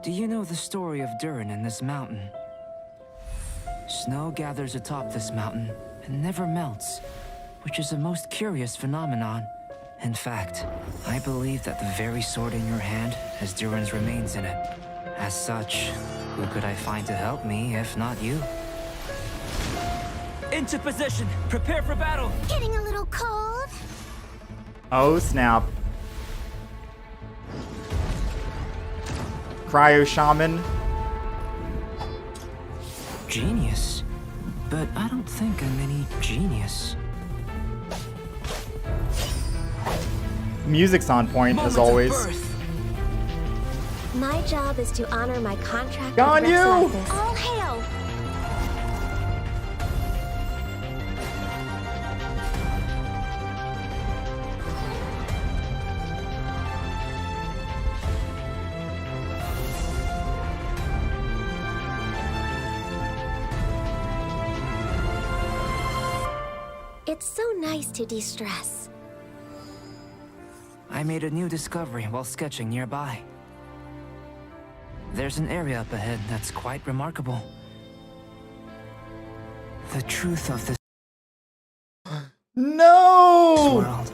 Do you know the story of Durin and this mountain? Snow gathers atop this mountain and never melts, which is a most curious phenomenon. In fact, I believe that the very sword in your hand has Durin's remains in it. As such, who could I find to help me if not you? Into position! Prepare for battle! Getting a little cold? Oh, snap. Cryo Shaman. Genius? But I don't think I'm any genius. Music's on point, as always. My job is to honor my contract Ganyu! with Rex. All hail! It's so nice to de-stress. I made a new discovery while sketching nearby. There's an area up ahead that's quite remarkable. The truth of this No! world.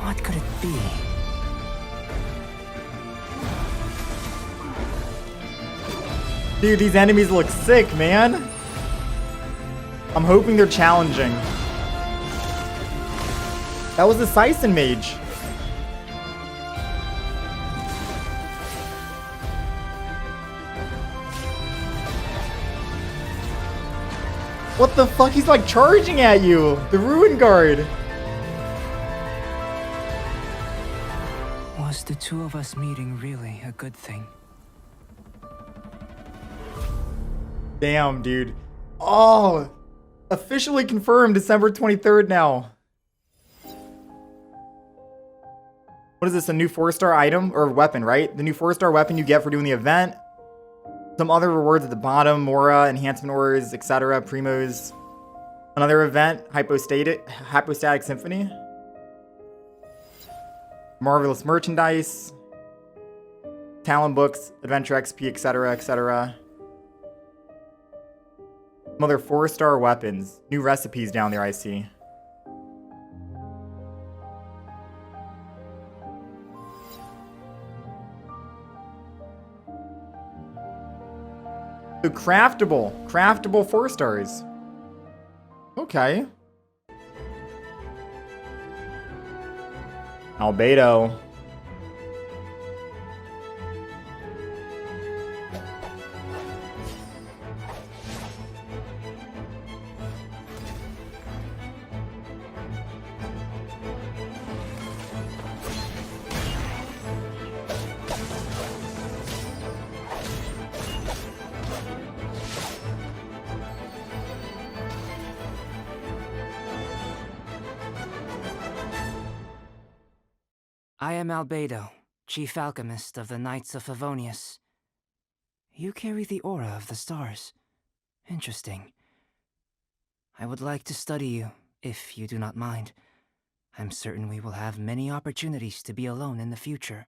What could it be? Dude, these enemies look sick, man. I'm hoping they're challenging. That was the Sison Mage. What the fuck? He's like charging at you. The Ruin Guard. Was the two of us meeting really a good thing? Damn, dude. Oh, officially confirmed December 23rd now. What is this, a new 4-star item or weapon, right? The new 4-star weapon you get for doing the event. Some other rewards at the bottom, Mora, enhancement ores, etc., primos. Another event, Hypostatic Symphony. Marvelous merchandise. Talent books, adventure XP, etc., etc. Some other 4-star weapons. New recipes down there, I see. So craftable 4 stars. Okay. Albedo. I am Albedo, Chief Alchemist of the Knights of Favonius. You carry the aura of the stars. Interesting. I would like to study you, if you do not mind. I'm certain we will have many opportunities to be alone in the future.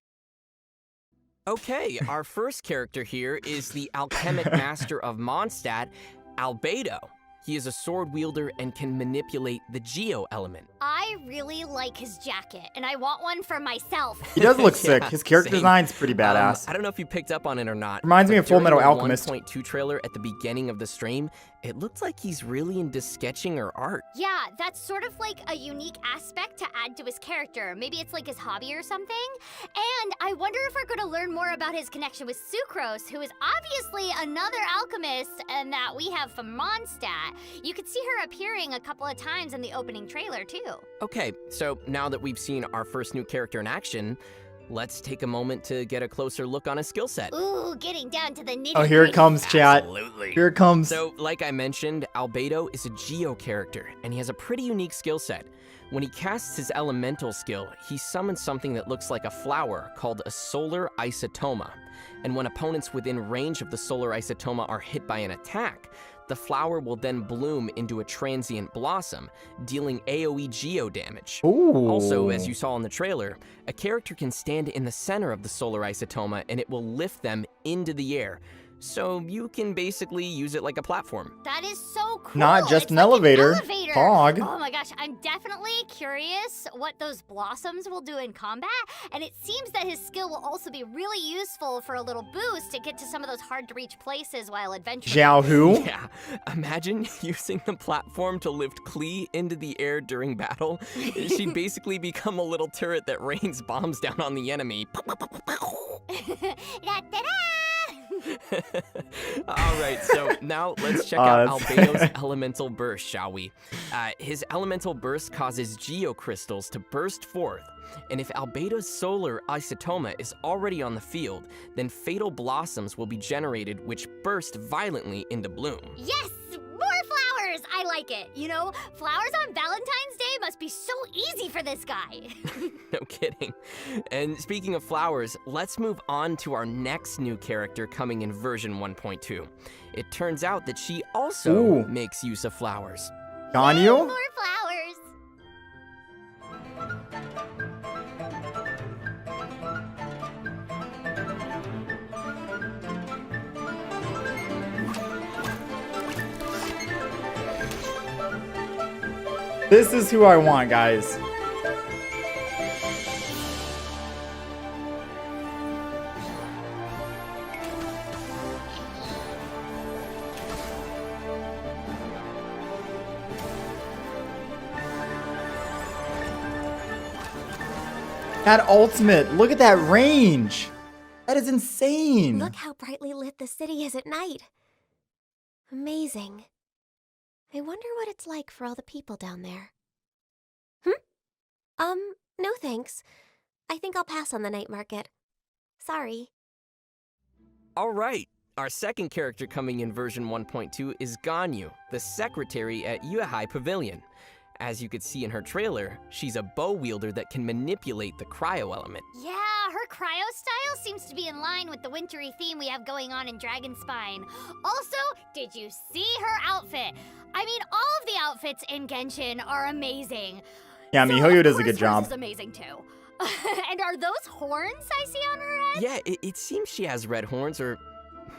Okay, our first character here is the Alchemic Master of Mondstadt, Albedo. He is a sword wielder and can manipulate the Geo element. I really like his jacket, and I want one for myself. He does look sick. Yeah, His character same. design's pretty badass. I don't know if you picked up on it or not. Reminds me but of Full Metal during the Alchemist. 1.2 trailer at the beginning of the stream, it looked like he's really into sketching or art. Yeah, that's sort of like a unique aspect to add to his character. Maybe it's like his hobby or something. And I wonder if we're going to learn more about his connection with Sucrose, who is obviously another alchemist and that we have from Mondstadt. You could see her appearing a couple of times in the opening trailer, too. Okay, so now that we've seen our first new character in action, let's take a moment to get a closer look on his skill set. Ooh, getting down to the nitty-gritty. Oh, here it comes, chat. Absolutely. Here it comes. So, like I mentioned, Albedo is a Geo character, and he has a pretty unique skill set. When he casts his elemental skill, he summons something that looks like a flower called a solar isotoma. And when opponents within range of the solar isotoma are hit by an attack, the flower will then bloom into a transient blossom, dealing AoE geo damage. Ooh. Also, as you saw in the trailer, a character can stand in the center of the solar isotoma and it will lift them into the air. So you can basically use it like a platform. That is so cool. Not just It's an like elevator. elevator. Fog. Oh my gosh, I'm definitely curious what those blossoms will do in combat. And it seems that his skill will also be really useful for a little boost to get to some of those hard to reach places while adventuring. Xiao Hu? Yeah, imagine using the platform to lift Klee into the air during battle. She'd basically become a little turret that rains bombs down on the enemy. Da-da-da! All right, so now let's check out Albedo's elemental burst, shall we? His elemental burst causes geocrystals to burst forth, and if Albedo's solar isotoma is already on the field, then fatal blossoms will be generated which burst violently into bloom. Yes! More flowers! I like it. You know, flowers on Valentine's Day must be so easy for this guy. No kidding. And speaking of flowers, let's move on to our next new character coming in version 1.2. It turns out that she also makes use of flowers. Ganyu? More flowers! This is who I want, guys. That ultimate, look at that range. That is insane. Look how brightly lit the city is at night. Amazing. I wonder what it's like for all the people down there. No thanks. I think I'll pass on the night market. Sorry. All right, our second character coming in version 1.2 is Ganyu, the secretary at Yuehai Pavilion. As you could see in her trailer, she's a bow wielder that can manipulate the cryo element. Yeah, her cryo style seems to be in line with the wintry theme we have going on in Dragonspine. Also, did you see her outfit? I mean, all of the outfits in Genshin are amazing. Yeah, So, Mihoyo of does a course, good job. hers is amazing too. And are those horns I see on her head? Yeah, it seems she has red horns, or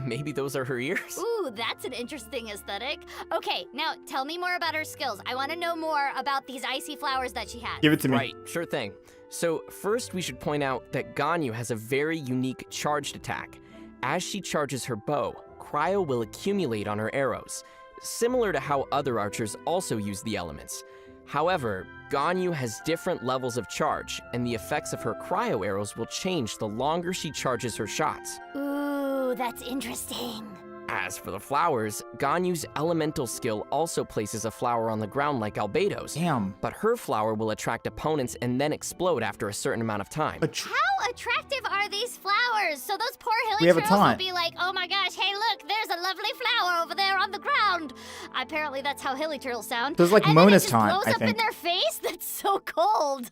maybe those are her ears. Ooh, that's an interesting aesthetic. Okay, now tell me more about her skills. I want to know more about these icy flowers that she has. Give it to me. Right, sure thing. So first we should point out that Ganyu has a very unique charged attack. As she charges her bow, cryo will accumulate on her arrows, similar to how other archers also use the elements. However, Ganyu has different levels of charge, and the effects of her cryo arrows will change the longer she charges her shots. Ooh, that's interesting. As for the flowers, Ganyu's elemental skill also places a flower on the ground like Albedo's. Damn. But her flower will attract opponents and then explode after a certain amount of time. How attractive are these flowers? So those poor We have a hilly turtles will taunt. be like, oh my gosh, hey look, there's a lovely flower over there on the ground. Apparently that's how hilly turtles sound. There's like and then it Mona's just taunt, blows I up in think. their face? That's so cold.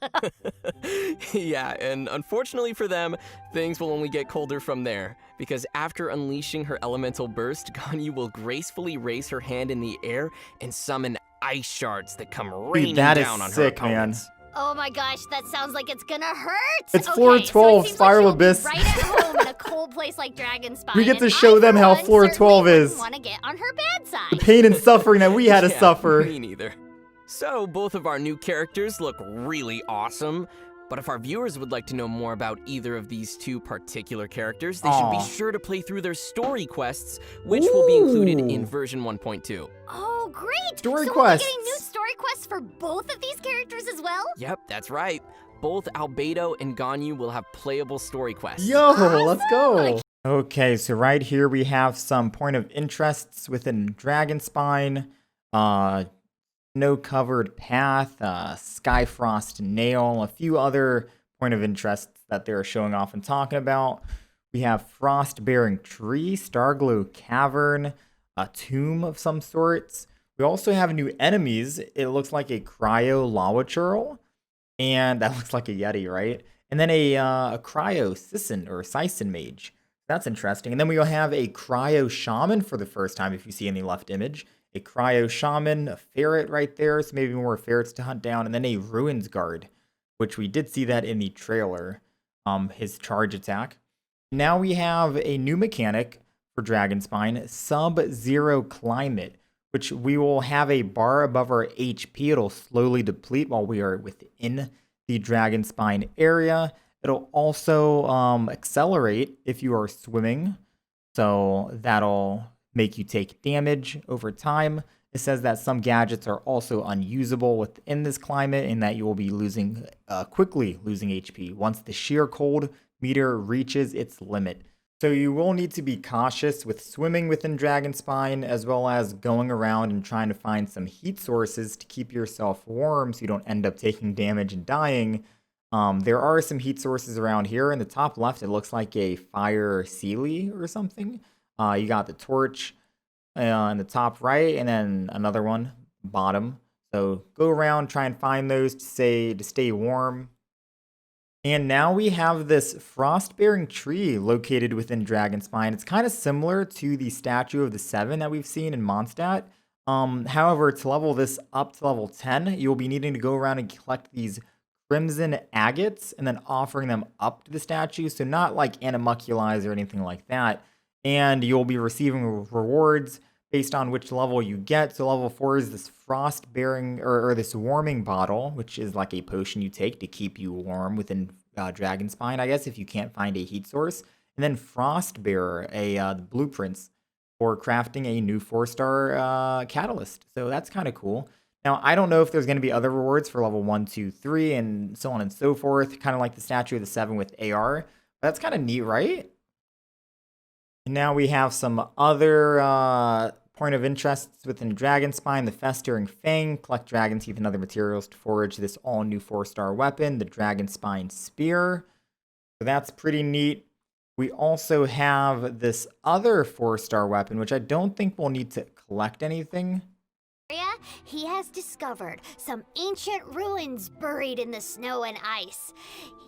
Yeah, and unfortunately for them, things will only get colder from there. Because after unleashing her elemental burst, Ganyu will gracefully raise her hand in the air and summon ice shards that come raining that is down on sick, her man. opponents. Oh my gosh, that sounds like it's gonna hurt. It's Okay, floor so it 12, seems Spiral like she'll be Abyss. right at home in a cold place like Dragonspine. We get to and show I, them for how one, floor 12 is. Want to get on her bad The side. pain and suffering that we had to Yeah, suffer. Me neither. So both of our new characters look really awesome, but if our viewers would like to know more about either of these two particular characters, they should Aw. be sure to play through their story quests, which will be included in Ooh. version 1.2. Oh, great! Story so quests. we'll be getting new story quests for both of these characters as well? Yep, that's right. Both Albedo and Ganyu will have playable story quests. Yo, let's go. Okay, so right here we have some point of interests within Dragonspine. Snow-covered path, Skyfrost nail, a few other point of interests that they're showing off and talking about. We have frost-bearing tree, Starglow cavern, a tomb of some sorts. We also have new enemies. It looks like a cryo lava churl, and that looks like a yeti, right? And then a cryo Sison or Sison mage. That's interesting. And then we'll have a Cryo Shaman for the first time if you see in the left image. A Cryo Shaman, a ferret right there, so maybe more ferrets to hunt down, and then a Ruins Guard, which we did see that in the trailer, his charge attack. Now we have a new mechanic for Dragonspine, Subzero Climate, which we will have a bar above our HP. It'll slowly deplete while we are within the Dragonspine area. It'll also accelerate if you are swimming, so that'll make you take damage over time. It says that some gadgets are also unusable within this climate and that you will be quickly losing HP once the sheer cold meter reaches its limit. So you will need to be cautious with swimming within Dragonspine, as well as going around and trying to find some heat sources to keep yourself warm so you don't end up taking damage and dying. There are some heat sources around here. In the top left, it looks like a fire Sealy or something. You got the torch in the top right, and then another one bottom. So go around, try and find those to stay warm. And now we have this frost-bearing tree located within Dragonspine. It's kind of similar to the statue of the 7 that we've seen in Mondstadt. However, to level this up to level 10, you'll be needing to go around and collect these crimson agates and then offering them up to the statue. So not like animalculize or anything like that. And you'll be receiving rewards based on which level you get. So level 4 is this frost-bearing or this warming bottle, which is like a potion you take to keep you warm within Dragonspine, I guess, if you can't find a heat source. And then Frostbearer, the blueprints for crafting a new 4-star catalyst. So that's kind of cool. Now, I don't know if there's going to be other rewards for level 1, 2, 3, and so on and so forth, kind of like the statue of the 7 with AR. But that's kind of neat, right? And now we have some other point of interests within Dragonspine, the Festering Fang. Collect dragon teeth and other materials to forge this all-new 4-star weapon, the Dragonspine Spear. So that's pretty neat. We also have this other 4-star weapon, which I don't think we'll need to collect anything. He has discovered some ancient ruins buried in the snow and ice.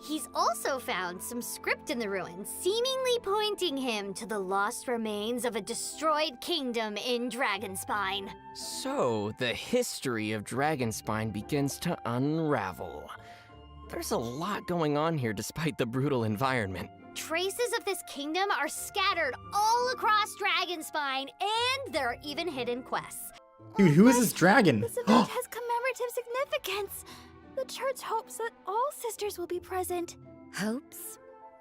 He's also found some script in the ruins, seemingly pointing him to the lost remains of a destroyed kingdom in Dragonspine. So, the history of Dragonspine begins to unravel. There's a lot going on here despite the brutal environment. Traces of this kingdom are scattered all across Dragonspine, and there are even hidden quests. Dude, who is this dragon? This event has commemorative significance. The church hopes that all sisters will be present. Hopes?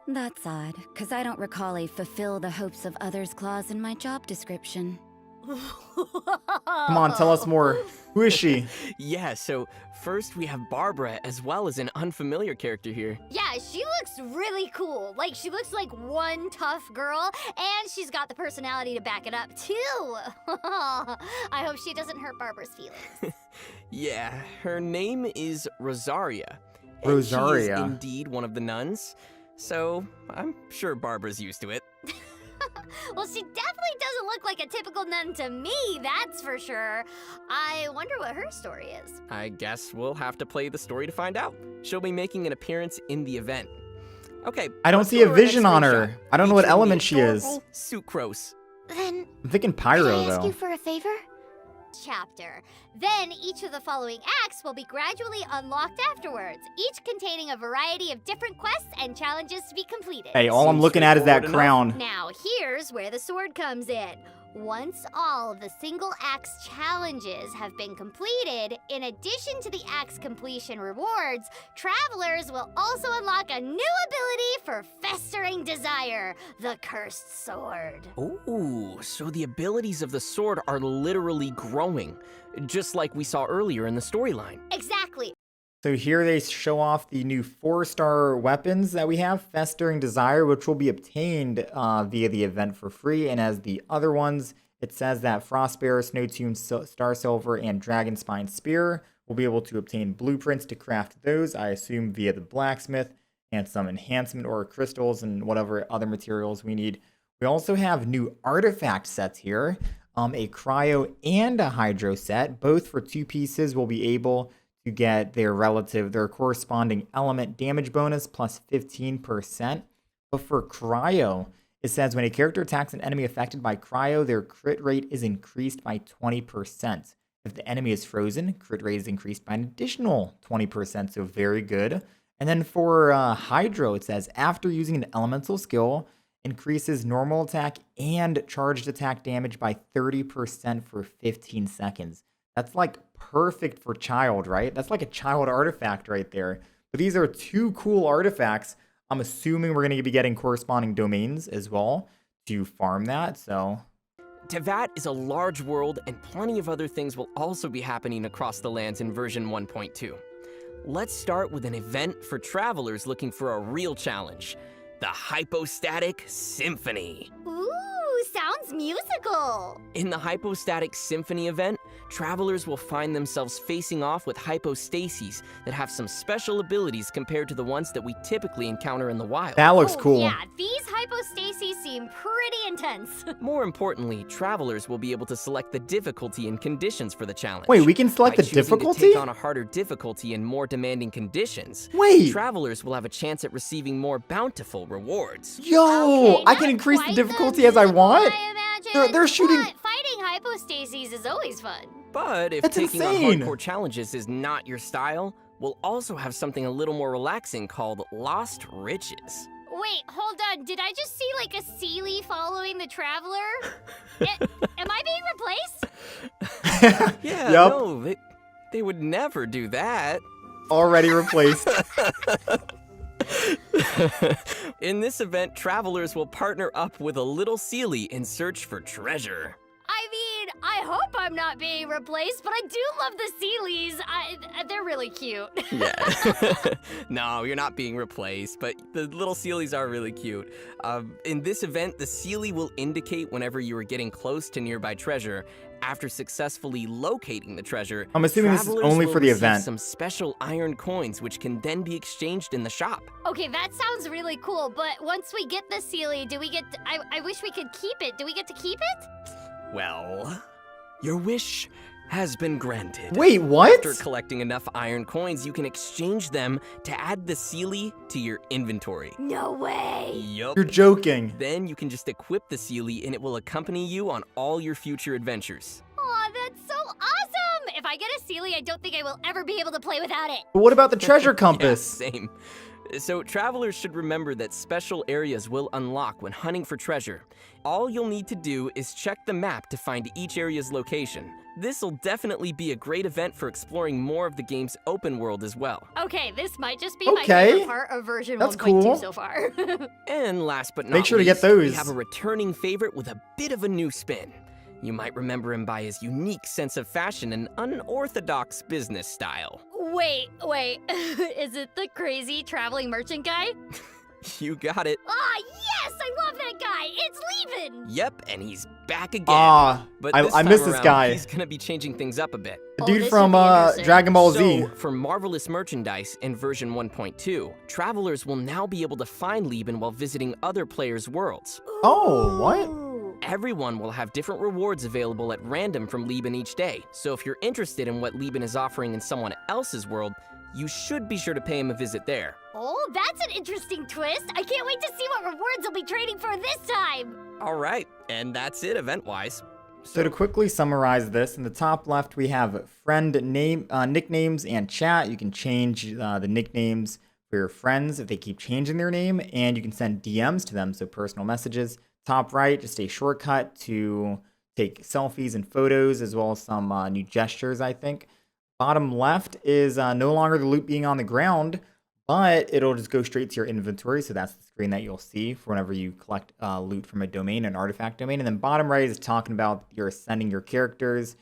That's odd, because I don't recall a fulfill the hopes of others clause in my job description. Come on, tell us more. Who is she? Yeah, so first we have Barbara as well as an unfamiliar character here. Yeah, she looks really cool. Like, she looks like one tough girl, and she's got the personality to back it up, too. I hope she doesn't hurt Barbara's feelings. Yeah, her name is Rosaria. And Rosaria. she is indeed one of the nuns, so I'm sure Barbara's used to it. Well, she definitely doesn't look like a typical nun to me, that's for sure. I wonder what her story is. I guess we'll have to play the story to find out. She'll be making an appearance in the event. Okay. I don't let's see go a to our vision next on screenshot, her. I don't know what featuring the element she is. adorable Sucrose. Then, I'm thinking can Pyro, I ask though. you for a favor? Chapter. Then each of the following acts will be gradually unlocked afterwards, each containing a variety of different quests and challenges to be completed. Hey, all I'm Seems looking at is that straightforward enough. crown. Now, here's where the sword comes in. Once all of the single act's challenges have been completed, in addition to the act's completion rewards, travelers will also unlock a new ability for Festering Desire, the Cursed Sword. Ooh, so the abilities of the sword are literally growing, just like we saw earlier in the storyline. Exactly. So here they show off the new 4-star weapons that we have, Festering Desire, which will be obtained via the event for free. And as the other ones, it says that Frostbearer, Snowtune, Star Silver, and Dragonspine Spear will be able to obtain blueprints to craft those, I assume via the blacksmith, and some enhancement or crystals and whatever other materials we need. We also have new artifact sets here, a cryo and a hydro set. Both for 2 pieces will be able to get their corresponding element damage bonus plus 15%. But for cryo, it says when a character attacks an enemy affected by cryo, their crit rate is increased by 20%. If the enemy is frozen, crit rate is increased by an additional 20%, so very good. And then for Hydro, it says after using an elemental skill, increases normal attack and charged attack damage by 30% for 15 seconds. That's like perfect for child, right? That's like a child artifact right there. But these are two cool artifacts. I'm assuming we're going to be getting corresponding domains as well to farm that, so... Tevat is a large world, and plenty of other things will also be happening across the lands in version 1.2. Let's start with an event for travelers looking for a real challenge. The Hypostatic Symphony. Ooh, sounds musical. In the Hypostatic Symphony event, travelers will find themselves facing off with hypostases that have some special abilities compared to the ones that we typically encounter in the wild. That looks Oh, cool. Yeah, these hypostases seem pretty intense. More importantly, travelers will be able to select the difficulty and conditions for the challenge. Wait, we can select By the choosing difficulty? to take on a harder difficulty and more demanding conditions, Wait. travelers will have a chance at receiving more bountiful rewards. Yo, Okay, I not can increase the quite difficulty as I musical, want? I imagine, They're shooting... but fighting hypostases is always fun. But if That's taking insane. on hardcore challenges is not your style, we'll also have something a little more relaxing called Lost Riches. Wait, hold on. Did I just see like a Sealy following the traveler? Am I being replaced? Yeah, Yup. no, they would never do that. Already replaced. In this event, travelers will partner up with a little Sealy in search for treasure. I mean, I hope I'm not being replaced, but I do love the Sealies. They're really cute. Yeah. No, you're not being replaced, but the little Sealies are really cute. In this event, the Sealy will indicate whenever you are getting close to nearby treasure. After successfully locating the treasure, I'm assuming this is travelers only will for the receive event. some special iron coins, which can then be exchanged in the shop. Okay, that sounds really cool, but once we get the Sealy, do we get... I wish we could keep it. Do we get to keep it? Well, your wish has been granted. Wait, what? After collecting enough iron coins, you can exchange them to add the Sealy to your inventory. No way. Yup. You're joking. Then you can just equip the Sealy and it will accompany you on all your future adventures. Aw, that's so awesome! If I get a Sealy, I don't think I will ever be able to play without it. But what about the treasure Yeah, compass? same. So travelers should remember that special areas will unlock when hunting for treasure. All you'll need to do is check the map to find each area's location. This'll definitely be a great event for exploring more of the game's open world as well. Okay, this might just be my Okay. favorite part of version That's 1.2 cool. so far. And last but not Make sure to get least, we those. have a returning favorite with a bit of a new spin. You might remember him by his unique sense of fashion and unorthodox business style. Wait. Is it the crazy traveling merchant guy? You got it. Ah, yes! I love that guy! It's Levin! Yep, and he's back again. Ah, But I this miss time this around, guy. He's gonna be changing things up a bit. The Oh, dude this from should be interesting. Dragon Ball Z. So, for marvelous merchandise in version 1.2, travelers will now be able to find Lieben while visiting other players' worlds. Oh, what? Ooh. Everyone will have different rewards available at random from Lieben each day, so if you're interested in what Lieben is offering in someone else's world, you should be sure to pay him a visit there. Oh, that's an interesting twist. I can't wait to see what rewards I'll be trading for this time. All right, and that's it event-wise. So to quickly summarize this, in the top left we have friend name, nicknames, and chat. You can change the nicknames for your friends if they keep changing their name, and you can send DMs to them, so personal messages. Top right, just a shortcut to take selfies and photos, as well as some new gestures, I think. Bottom left is no longer the loot being on the ground, but it'll just go straight to your inventory. So that's the screen that you'll see for whenever you collect loot from a domain, an artifact domain. And then bottom right is talking about you're ascending your characters.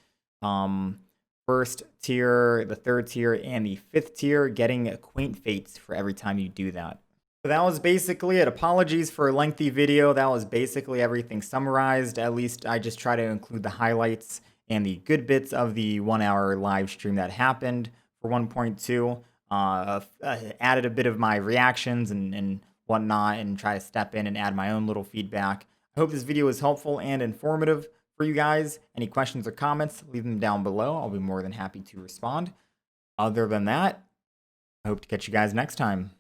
First tier, the third tier, and the fifth tier, getting quaint fates for every time you do that. So that was basically it. Apologies for a lengthy video. That was basically everything summarized. At least I just try to include the highlights and the good bits of the 1 hour live stream that happened for 1.2. Added a bit of my reactions and whatnot, and try to step in and add my own little feedback. I hope this video was helpful and informative for you guys. Any questions or comments, leave them down below. I'll be more than happy to respond. Other than that, I hope to catch you guys next time.